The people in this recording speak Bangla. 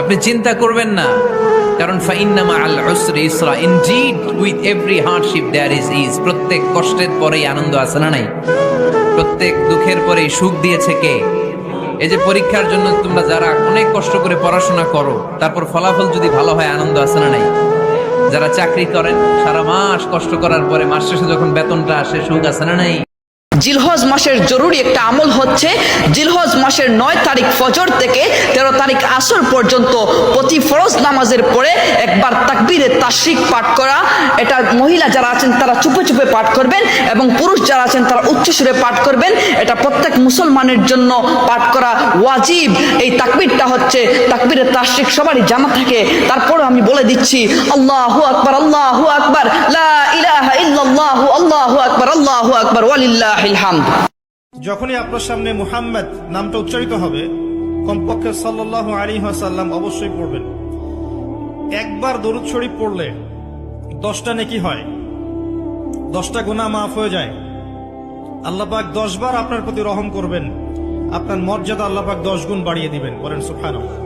আপনি চিন্তা করবেন না, কারণ ফাইন্না মাআল উসরি ইসরা, indeed with every hardship there is is. প্রত্যেক কষ্টের পরেই আনন্দ আছে না নাই? প্রত্যেক দুঃখের পরেই সুখ দিয়েছে কে? এই যে পরীক্ষার জন্য তোমরা যারা অনেক কষ্ট করে পড়াশোনা করো, তারপর ফলাফল যদি ভালো হয়, আনন্দ আছে না নাই? যারা চাকরি করেন, সারা মাস কষ্ট করার পরে মাস শেষে যখন বেতনটা আসে, সুখ আছে না নাই? জিলহজ মাসের জরুরি একটা আমল হচ্ছে জিলহজ মাসের 9 তারিখ ফজর থেকে 13 তারিখ আসর পর্যন্ত প্রতি ফরজ নামাজের পরে একবার তাকবীরে তাশরিক পাঠ করা। এটা মহিলা যারা আছেন তারা চুপে চুপে পাঠ করবেন এবং পুরুষ যারা আছেন তারা উচ্চস্বরে পাঠ করবেন। এটা প্রত্যেক মুসলমানের জন্য পাঠ করা ওয়াজিব। এই তাকবীরটা হচ্ছে তাকবীরে তাশরিক, সবারই জানা থাকে। তারপরে আমি বলে দিচ্ছি, আল্লাহু আকবার, আল্লাহু আকবার, লা ইলাহা ইল্লাল্লাহু, আল্লাহু আকবার, আল্লাহু আকবার, ওয়ালিল্লাহিল হামদ। যখনই আপনার সামনে মুহাম্মদ নামটা উচ্চারিত হবে, কমপক্ষে সাল্লাল্লাহু আলাইহি ওয়াসাল্লাম অবশ্যই পড়বেন। একবার দরুদ শরীফ পড়লে 10টা নেকি হয়, 10টা গুনাহ মাফ হয়ে যায়। আল্লাহ পাক 10 বার আপনার প্রতি রহম করবেন, আপনার মর্যাদা আল্লাহ পাক 10 গুণ বাড়িয়ে দিবেন। বলেন সুবহানাল্লাহ।